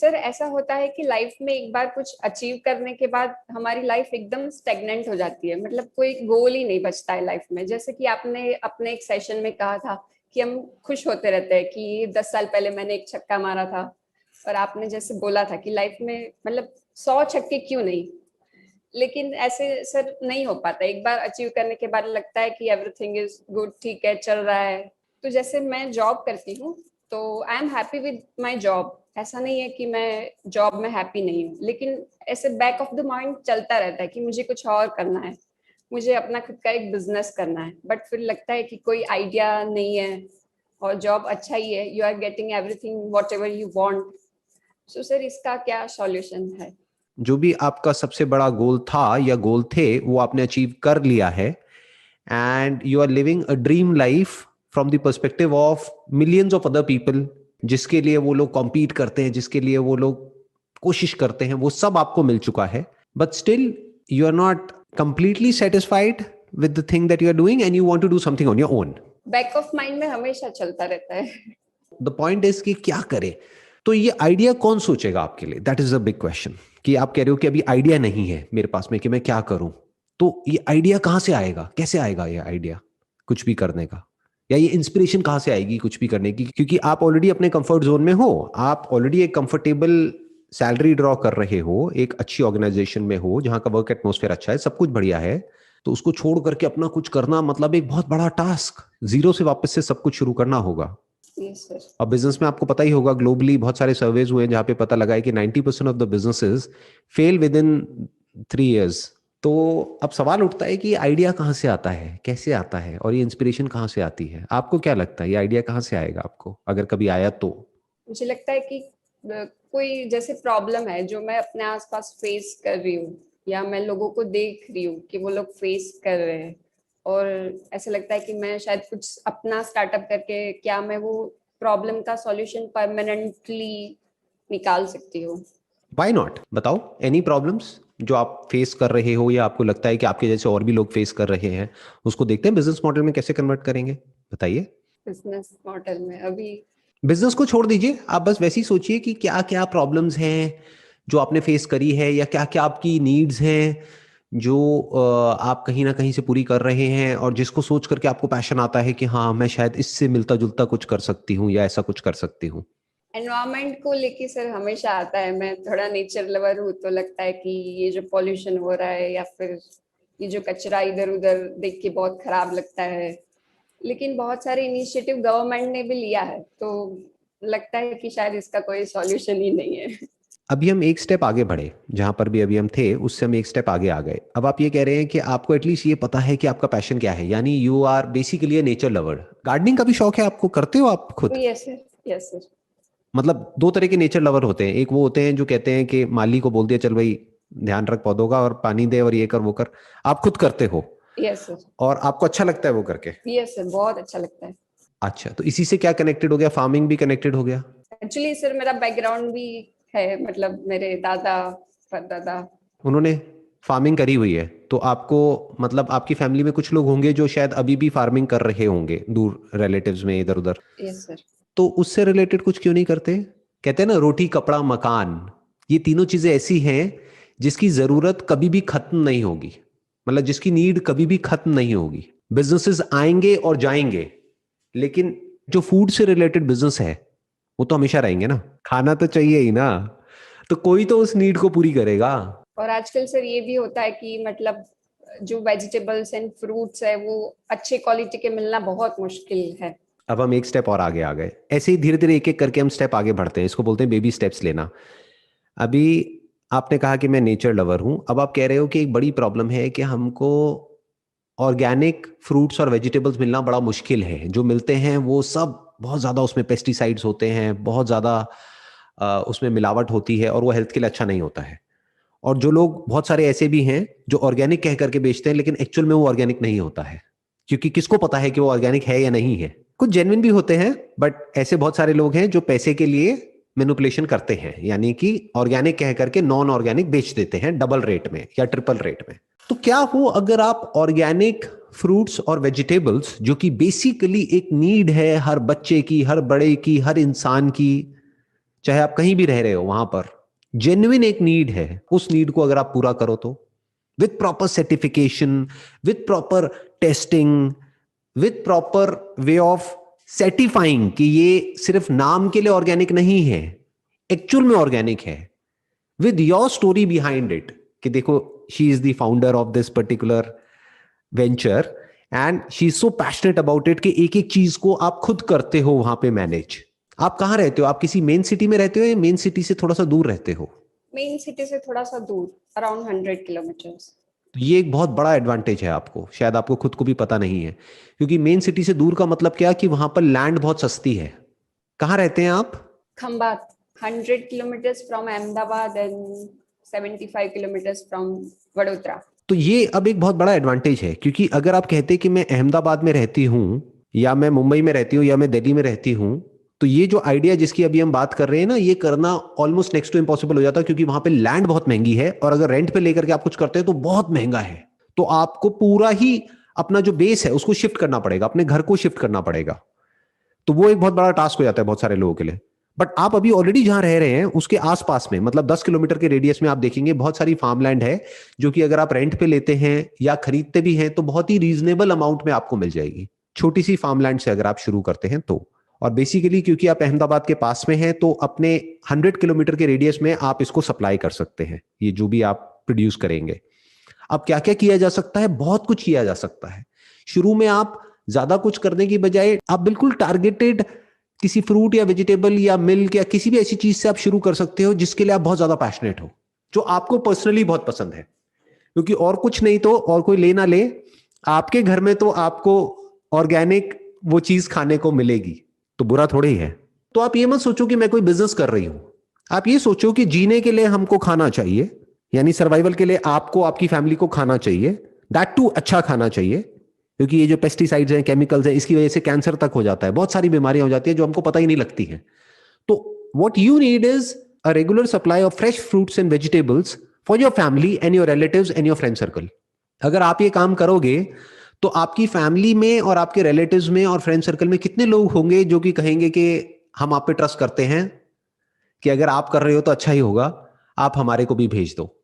Sir ऐसा होता है कि लाइफ में एक बार कुछ अचीव करने के बाद हमारी लाइफ एकदम स्टेगनेंट हो जाती है, मतलब कोई गोल ही नहीं बचता है लाइफ में। जैसे कि आपने अपने एक सेशन में कहा था कि हम खुश होते रहते हैं कि 10 साल पहले मैंने एक छक्का मारा था, और आपने जैसे बोला था कि लाइफ में मतलब 100 छक्के क्यों नहीं। लेकिन ऐसे सर नहीं हो पाता, एक बार अचीव करने के बाद लगता है कि एवरीथिंग इज गुड, ठीक है, चल रहा है। तो जैसे मैं जॉब करती हूँ तो I am happy with my job, ऐसा नहीं है कि मैं जॉब में हैप्पी नहीं हूँ, लेकिन ऐसे बैक ऑफ द माइंड चलता रहता है कि मुझे कुछ और करना है, मुझे अपना खुद का एक बिजनेस करना है। बट फिर लगता है कि कोई आइडिया नहीं है और जॉब अच्छा ही है, you are getting everything whatever you want. So sir इसका क्या सॉल्यूशन है? जो भी आपका सबसे बड़ा गोल था या गोल थे वो आपने अचीव कर लिया है, and you are living a dream life from the perspective of millions of other people, जिसके लिए वो लोग कॉम्पीट करते हैं, जिसके लिए वो लोग कोशिश करते हैं, वो सब आपको मिल चुका है। But still you are not completely satisfied with the thing that you are doing and you want to do something on your own. Back of mind में हमेशा चलता रहता है। द पॉइंट इज कि क्या करे। तो ये आइडिया कौन सोचेगा आपके लिए, that is a big question. कि आप कह रहे हो कि अभी आइडिया नहीं है मेरे पास में कि मैं क्या करूं, तो ये आइडिया कहां से आएगा, कैसे आएगा ये आइडिया कुछ भी करने का, या ये इंस्पिरेशन कहां से आएगी कुछ भी करने की? क्योंकि आप ऑलरेडी अपने कंफर्ट जोन में हो, आप ऑलरेडी एक कंफर्टेबल सैलरी ड्रॉ कर रहे हो, एक अच्छी ऑर्गेनाइजेशन में हो जहां का वर्क एटमोस्फेयर अच्छा है, सब कुछ बढ़िया है। तो उसको छोड़ करके अपना कुछ करना मतलब एक बहुत बड़ा टास्क, जीरो से वापस से सब कुछ शुरू करना होगा। Yes sir. अब बिजनेस में आपको पता ही होगा, ग्लोबली बहुत सारे सर्वेज हुए हैं जहां पे पता लगा है कि 90% of the businesses fail with in 3 years। तो अब सवाल उठता है कि ये आइडिया कहाँ से आता है, कैसे आता है, और ये इंस्पिरेशन कहाँ से आती है? आपको क्या लगता है ये आइडिया कहाँ से आएगा आपको, अगर कभी आया तो? मुझे लगता है कि कोई जैसे प्रॉब्लम है जो मैं अपने आसपास फेस कर रही हूँ, या मैं लोगों को देख रही हूँ कि वो लोग फेस कर रहे हैं, और ऐसा लगता है कि मैं शायद कुछ अपना स्टार्टअप करके क्या मैं वो प्रॉब्लम का सॉल्यूशन परमानेंटली निकाल सकती हूँ। व्हाई नॉट, बताओ एनी प्रॉब्लम्स जो आप फेस कर रहे हो या आपको लगता है कि आपके जैसे और भी लोग फेस कर रहे हैं, उसको देखते हैं बिजनेस मॉडल में कैसे कन्वर्ट करेंगे, बताइए। बिजनेस मॉडल में अभी बिजनेस को छोड़ दीजिए, आप बस वैसे ही सोचिए कि क्या क्या प्रॉब्लम्स हैं जो आपने फेस करी है, या क्या क्या आपकी नीड्स हैं जो आप कहीं ना कहीं से पूरी कर रहे हैं, और जिसको सोच करके आपको पैशन आता है कि हाँ मैं शायद इससे मिलता जुलता कुछ कर सकती हूँ या ऐसा कुछ कर सकती हूँ। एनवायरमेंट को लेके सर हमेशा आता है, मैं थोड़ा नेचर लवर हूँ, तो लगता है कि ये जो पॉल्यूशन हो रहा है या फिर ये जो कचरा इधर उधर देख के बहुत खराब लगता है। लेकिन बहुत सारे इनिशिएटिव गवर्नमेंट ने भी लिया है, तो लगता है कि शायद इसका कोई सॉल्यूशन ही नहीं है। अभी हम एक स्टेप आगे बढ़े, जहां पर भी अभी हम थे उससे हम एक स्टेप आगे आ गए। अब आप ये कह रहे हैं कि आपको एटलीस्ट ये पता है कि आपका पैशन क्या है, यानी you are basically a nature lover. Gardening का भी शौक है आपको, करते हो आप खुद? Yes sir, yes sir. मतलब दो तरह के नेचर लवर होते हैं, एक वो होते हैं जो कहते हैं कि माली को बोल दिया चल भाई ध्यान रख पौधों का और पानी दे और ये कर वो कर, आप खुद करते हो यस सर। और आपको अच्छा लगता है वो करके? यस सर, बहुत अच्छा लगता है। अच्छा, तो इसी से क्या कनेक्टेड हो गया, फार्मिंग भी कनेक्टेड हो गया? एक्चुअली सर मेरा बैकग्राउंड भी है, मतलब मेरे दादा परदादा। उन्होंने फार्मिंग करी हुई है, तो आपको मतलब आपकी फैमिली में कुछ लोग होंगे जो शायद अभी भी फार्मिंग कर रहे होंगे दूर रिलेटिव्स में इधर उधर। Yes sir. तो उससे रिलेटेड कुछ क्यों नहीं करते? कहते हैं ना रोटी कपड़ा मकान, ये तीनों चीजें ऐसी हैं जिसकी जरूरत कभी भी खत्म नहीं होगी, मतलब जिसकी नीड कभी भी खत्म नहीं होगी। बिजनेसेस आएंगे और जाएंगे, लेकिन जो फूड से रिलेटेड बिजनेस है वो तो हमेशा रहेंगे ना, खाना तो चाहिए ही ना, तो कोई तो उस नीड को पूरी करेगा। और आजकल सर ये भी होता है कि मतलब जो वेजिटेबल्स एंड फ्रूट्स है वो अच्छे क्वालिटी के मिलना बहुत मुश्किल है। अब हम एक स्टेप और आगे आ गए, ऐसे ही धीरे धीरे एक एक करके हम स्टेप आगे बढ़ते हैं, इसको बोलते हैं बेबी स्टेप्स लेना। अभी आपने कहा कि मैं नेचर लवर हूं, अब आप कह रहे हो कि एक बड़ी प्रॉब्लम है कि हमको ऑर्गेनिक फ्रूट्स और वेजिटेबल्स मिलना बड़ा मुश्किल है, जो मिलते हैं वो सब बहुत ज़्यादा उसमें पेस्टिसाइड्स होते हैं, बहुत ज़्यादा उसमें मिलावट होती है और वो हेल्थ के लिए अच्छा नहीं होता है। और जो लोग बहुत सारे ऐसे भी हैं जो ऑर्गेनिक कह करके बेचते हैं लेकिन एक्चुअल में वो ऑर्गेनिक नहीं होता है, क्योंकि किसको पता है कि वो ऑर्गेनिक है या नहीं है। कुछ जेन्युइन भी होते हैं, बट ऐसे बहुत सारे लोग हैं जो पैसे के लिए मैनिपुलेशन करते हैं, यानी कि ऑर्गेनिक कह करके नॉन ऑर्गेनिक बेच देते हैं डबल रेट में या ट्रिपल रेट में। तो क्या हो अगर आप ऑर्गेनिक फ्रूट्स और वेजिटेबल्स, जो कि बेसिकली एक नीड है हर बच्चे की, हर बड़े की, हर इंसान की, चाहे आप कहीं भी रह रहे हो, वहां पर जेन्युइन एक नीड है, उस नीड को अगर आप पूरा करो तो with proper certification, with proper testing, with proper way of certifying कि ये सिर्फ नाम के लिए ऑर्गेनिक नहीं है, एक्चुअल में ऑर्गेनिक है, with your story behind it कि देखो she is the founder of this particular venture and she is so passionate about it कि एक एक चीज को आप खुद करते हो वहां पे मैनेज। आप कहाँ रहते हो? आप किसी मेन सिटी में रहते हो या मेन सिटी से थोड़ा सा दूर रहते हो? मेन सिटी से थोड़ा सा दूर, अराउंड 100 किलोमीटर्स। तो ये एक बहुत बड़ा एडवांटेज है आपको, शायद आपको खुद को भी पता नहीं है, क्योंकि मेन सिटी से दूर का मतलब क्या कि वहां पर लैंड बहुत सस्ती है। कहाँ रहते हैं आप? Khambhat, 100 kilometres from Ahmedabad and 75 kilometres from Vadodara. तो ये अब एक बहुत बड़ा एडवांटेज है, क्योंकि अगर आप कहते कि मैं अहमदाबाद में रहती हूँ या मैं मुंबई में रहती हूँ या मैं दिल्ली में रहती हूँ, तो ये जो आइडिया जिसकी अभी हम बात कर रहे हैं ना, ये करना ऑलमोस्ट नेक्स्ट टू इम्पॉसिबल हो जाता है, क्योंकि वहां पे लैंड बहुत महंगी है और अगर रेंट पे लेकर के आप कुछ करते हैं तो बहुत महंगा है। तो आपको पूरा ही अपना जो बेस है उसको शिफ्ट करना पड़ेगा, अपने घर को शिफ्ट करना पड़ेगा। तो वो एक बहुत बड़ा टास्क हो जाता है बहुत सारे लोगों के लिए। बट आप अभी ऑलरेडी जहां रह रहे हैं उसके आसपास में, मतलब 10 किलोमीटर के रेडियस में आप देखेंगे बहुत सारी फार्मलैंड है जो कि अगर आप रेंट पे लेते हैं या खरीदते भी हैं तो बहुत ही रीजनेबल अमाउंट में आपको मिल जाएगी, छोटी सी फार्मलैंड से अगर आप शुरू करते हैं तो। और बेसिकली क्योंकि आप अहमदाबाद के पास में हैं तो अपने 100 किलोमीटर के रेडियस में आप इसको सप्लाई कर सकते हैं, ये जो भी आप प्रोड्यूस करेंगे। अब क्या क्या किया जा सकता है? बहुत कुछ किया जा सकता है। शुरू में आप ज्यादा कुछ करने की बजाय आप बिल्कुल टारगेटेड किसी फ्रूट या वेजिटेबल या मिल्क या किसी भी ऐसी चीज से आप शुरू कर सकते हो जिसके लिए आप बहुत ज्यादा पैशनेट हो, जो आपको पर्सनली बहुत पसंद है। क्योंकि और कुछ नहीं तो और कोई ले ना ले, आपके घर में तो आपको ऑर्गेनिक वो चीज खाने को मिलेगी, तो बुरा थोड़ी ही है। तो आप ये मत सोचो कि मैं कोई बिजनेस कर रही हूं, आप ये सोचो कि जीने के लिए हमको खाना चाहिए, यानी सर्वाइवल के लिए आपको आपकी फैमिली को खाना चाहिए, दैट टू अच्छा खाना चाहिए, क्योंकि ये जो पेस्टिसाइड्स हैं, केमिकल्स हैं, इसकी वजह से कैंसर तक हो जाता है, बहुत सारी बीमारियां हो जाती है जो हमको पता ही नहीं लगती हैं। तो what you need is a regular supply of fresh fruits and vegetables for your family and your relatives and your friend circle. अगर आप ये काम करोगे तो आपकी फैमिली में और आपके रिलेटिव्स में और फ्रेंड सर्कल में कितने लोग होंगे जो कि कहेंगे कि हम आप पे ट्रस्ट करते हैं, कि अगर आप कर रहे हो तो अच्छा ही होगा, आप हमारे को भी भेज दो,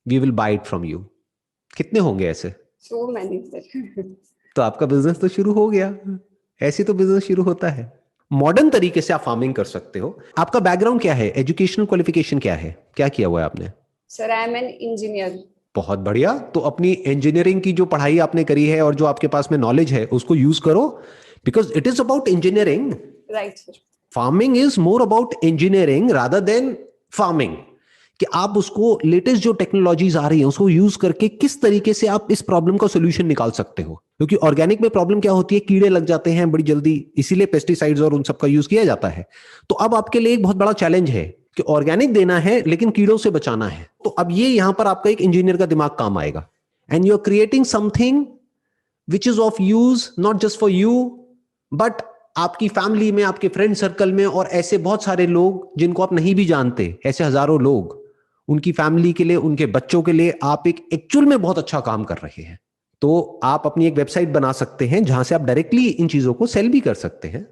we will buy it from you. कितने होंगे ऐसे? So many sir. तो आपका बिजनेस तो शुरू हो गया। ऐसे तो बिजनेस शुरू होता है। मॉडर्न तरीके से आप फार्मिंग कर सकते हो। आपका बैकग्राउंड क्या है? एजुकेशनल क्वालिफिकेशन क्या है? क्या किया हुआ है आपने? Sir I am an engineer. बहुत बढ़िया। तो अपनी इंजीनियरिंग की जो पढ़ाई आपने करी है और जो आपके पास में नॉलेज है उसको यूज करो, because it is about engineering. Right sir. Farming is more about engineering rather than farming, कि आप उसको लेटेस्ट जो टेक्नोलॉजीज आ रही है उसको यूज करके किस तरीके से आप इस प्रॉब्लम का सोल्यूशन निकाल सकते हो। क्योंकि ऑर्गेनिक में प्रॉब्लम क्या होती है, कीड़े लग जाते हैं बड़ी जल्दी, इसीलिए पेस्टिसाइड्स और उन सब का यूज किया जाता है। तो अब आपके लिए एक बहुत बड़ा चैलेंज है कि ऑर्गेनिक देना है लेकिन कीड़ों से बचाना है। तो अब ये यहां पर आपका एक इंजीनियर का दिमाग काम आएगा, and you are creating something which is of use not just for you but आपकी फैमिली में, आपके फ्रेंड सर्कल में, और ऐसे बहुत सारे लोग जिनको आप नहीं भी जानते, ऐसे हजारों लोग, उनकी फैमिली के लिए, उनके बच्चों के लिए आप एक एक्चुअल में बहुत अच्छा काम कर रहे हैं। तो आप अपनी एक वेबसाइट बना सकते हैं जहां से आप डायरेक्टली इन चीजों को सेल भी कर सकते हैं,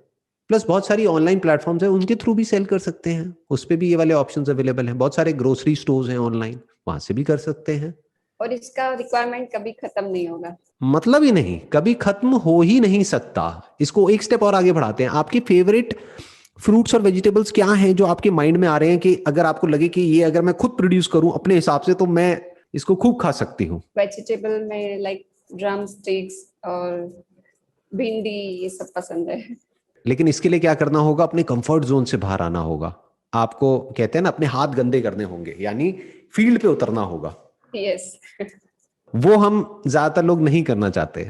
प्लस बहुत सारी ऑनलाइन प्लेटफॉर्म्स हैं उनके थ्रू भी सेल कर सकते हैं, उस पर भी ये वाले ऑप्शंस अवेलेबल हैं। बहुत सारे ग्रोसरी स्टोर्स हैं ऑनलाइन, वहां से भी कर सकते हैं। और इसका रिक्वायरमेंट कभी खत्म नहीं होगा, मतलब ही नहीं, कभी खत्म हो ही नहीं सकता। इसको एक स्टेप और आगे बढ़ाते हैं। आपकी फेवरेट फ्रूट्स और वेजिटेबल्स क्या हैं जो आपके माइंड में आ रहे हैं कि अगर आपको लगे कि ये अगर मैं खुद प्रोड्यूस करूं अपने हिसाब से तो मैं इसको खूब खा सकती हूँ? वेजिटेबल में लाइक ड्रम स्टिक्स और भिंडी, ये सब पसंद है। लेकिन इसके लिए क्या करना होगा? अपने कंफर्ट जोन से बाहर आना होगा। आपको कहते हैं ना, अपने हाथ गंदे करने होंगे, यानी फील्ड पे उतरना होगा। यस। वो हम ज्यादातर लोग नहीं करना चाहते,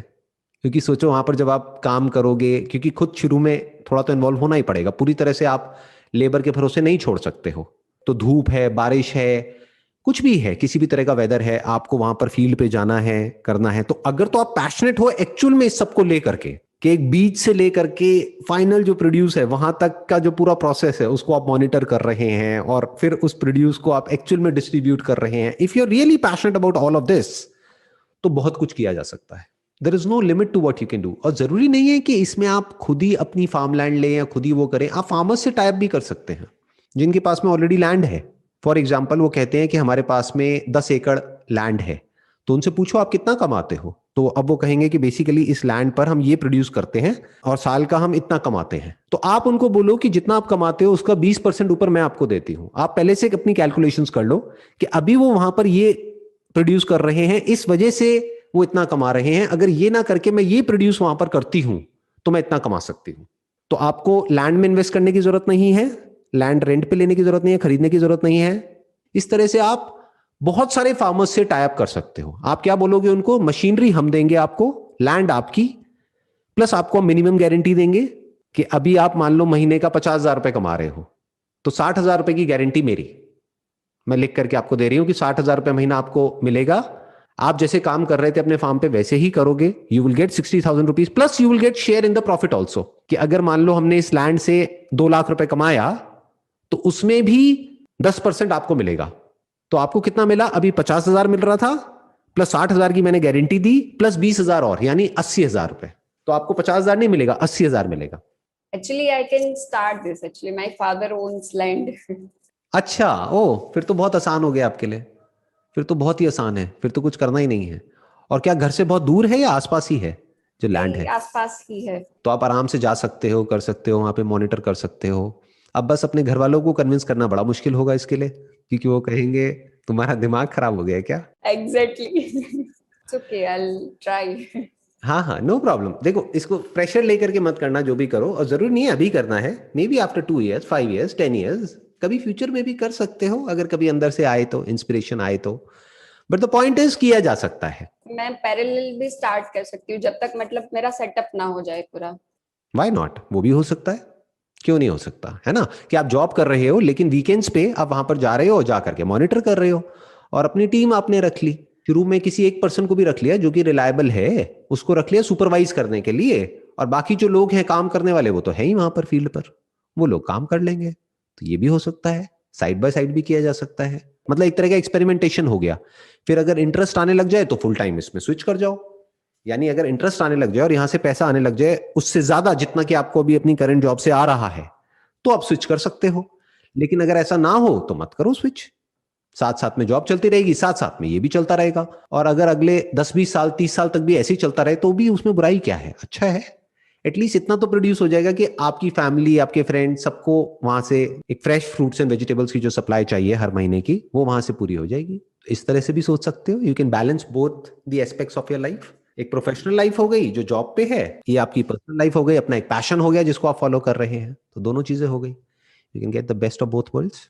क्योंकि सोचो वहां पर जब आप काम करोगे, क्योंकि खुद शुरू में थोड़ा तो इन्वॉल्व होना ही पड़ेगा, पूरी तरह से आप लेबर के भरोसे नहीं छोड़ सकते हो। तो धूप है, बारिश है, कुछ भी है, किसी भी तरह का वेदर है, आपको वहां पर फील्ड पे जाना है, करना है। तो अगर तो आप पैशनेट हो एक्चुअल में इस सबको लेकर के, कि एक बीज से लेकर के फाइनल जो प्रोड्यूस है वहां तक का जो पूरा प्रोसेस है उसको आप मॉनिटर कर रहे हैं और फिर उस प्रोड्यूस को आप एक्चुअल में डिस्ट्रीब्यूट कर रहे हैं, if you are really passionate about all of this, तो बहुत कुछ किया जा सकता है। There is no limit to what you can do. और जरूरी नहीं है कि इसमें आप खुद ही अपनी फार्मलैंड लें या खुद ही वो करें, आप फार्मर्स से टाइप भी कर सकते हैं। जिनके पास में ऑलरेडी लैंड है। फॉर एग्जाम्पल वो कहते हैं कि हमारे पास में 10 एकड़ लैंड है, तो उनसे पूछो आप कितना कमाते हो, तो अब वो कहेंगे कि बेसिकली इस लैंड पर हम ये प्रोड्यूस करते हैं और साल का हम इतना कमाते हैं। तो आप उनको बोलो कि जितना आप कमाते हो उसका 20% ऊपर मैं आपको देती हूं। आप पहले से अपनी कैलकुलेशंस कर लो कि अभी वो वहां पर ये प्रोड्यूस कर रहे हैं, इस वजह से वो इतना कमा रहे हैं, अगर ये ना करके मैं ये प्रोड्यूस वहां पर करती हूं तो मैं इतना कमा सकती हूं। तो आपको लैंड में इन्वेस्ट करने की जरूरत नहीं है, लैंड रेंट पे लेने की जरूरत नहीं है, खरीदने की जरूरत नहीं है। इस तरह से आप बहुत सारे फार्मर्स से टाई अप कर सकते हो। आप क्या बोलोगे उनको, मशीनरी हम देंगे आपको, लैंड आपकी, प्लस आपको मिनिमम गारंटी देंगे कि अभी आप मान लो महीने का 50,000 रुपए कमा रहे हो तो 60,000 रुपए की गारंटी मेरी, मैं लिख करके आपको दे रही हूं कि 60,000 रुपए महीना आपको मिलेगा। आप जैसे काम कर रहे थे अपने फार्म पे वैसे ही करोगे, you will get 60,000 rupees plus you will get share in the profit also. कि अगर मान लो हमने इस लैंड से 2 लाख रुपए कमाया तो उसमें भी 10% आपको मिलेगा। तो आपको कितना मिला, अभी 50,000 मिल रहा था, प्लस 60,000 की मैंने गारंटी दी, प्लस 20,000 और, यानी 80,000 रुपए। तो आपको 50,000 नहीं मिलेगा, 80,000 मिलेगा। Actually, I can start this. Actually, my father owns land. अच्छा, ओ फिर तो बहुत आसान हो गया आपके लिए, फिर तो बहुत ही आसान है, फिर तो कुछ करना ही नहीं है। और क्या घर से बहुत दूर है या आसपास ही है जो लैंड है? आसपास ही है। तो आप आराम से जा सकते हो, कर सकते हो, वहां पे मॉनिटर कर सकते हो। अब बस अपने घर वालों को कन्विंस करना बड़ा मुश्किल होगा इसके लिए, क्योंकि वो कहेंगे तुम्हारा दिमाग खराब हो गया क्या। Exactly. It's okay. I'll try. हाँ हाँ, नो प्रॉब्लम। देखो, इसको प्रेशर लेकर के मत करना, जो भी करो, और जरूरी नहीं है अभी करना है, may be after 2 years 5 years 10 years, कभी फ्यूचर में भी कर सकते हो, अगर कभी अंदर से आए तो, इंस्पिरेशन आए तो। बट द पॉइंट इज किया जा सकता है। मैं पैरेलल भी स्टार्ट कर सकती हूँ जब तक मतलब मेरा सेटअप ना हो जाए पूरा। व्हाई नॉट, वो भी हो सकता है, क्यों नहीं हो सकता, है ना। कि आप जॉब कर रहे हो लेकिन वीकेंड्स पे आप वहां पर जा रहे हो, जा करके मॉनिटर कर रहे हो, और अपनी टीम आपने रख ली। शुरू में किसी एक पर्सन को भी रख लिया जो कि रिलायबल है, उसको रख लिया सुपरवाइज करने के लिए, और बाकी जो लोग हैं काम करने वाले वो तो है ही वहां पर फील्ड पर, वो लोग काम कर लेंगे। तो ये भी हो सकता है, साइड बाय साइड भी किया जा सकता है। मतलब एक तरह का एक्सपेरिमेंटेशन हो गया। फिर अगर इंटरेस्ट आने लग जाए तो फुल टाइम इसमें स्विच कर जाओ। यानी अगर इंटरेस्ट आने लग जाए और यहां से पैसा आने लग जाए उससे ज्यादा जितना कि आपको अभी अपनी करंट जॉब से आ रहा है, तो आप स्विच कर सकते हो। लेकिन अगर ऐसा ना हो तो मत करो स्विच। साथ साथ में जॉब चलती रहेगी, साथ साथ में ये भी चलता रहेगा, और अगर अगले 10-20 साल 30 साल तक भी ऐसे ही चलता रहे तो भी उसमें बुराई क्या है, अच्छा है। एटलीस्ट इतना तो प्रोड्यूस हो जाएगा कि आपकी फैमिली, आपके फ्रेंड, सबको वहां से एक फ्रेश फ्रूट्स एंड वेजिटेबल्स की जो सप्लाई चाहिए हर महीने की, वो वहां से पूरी हो जाएगी। इस तरह से भी सोच सकते हो। You can balance both the aspects of your life. एक प्रोफेशनल लाइफ हो गई जो जॉब पे है, ये आपकी पर्सनल लाइफ हो गई, अपना एक पैशन हो गया जिसको आप फॉलो कर रहे हैं, तो दोनों चीजें हो गई। You can get the best of both worlds.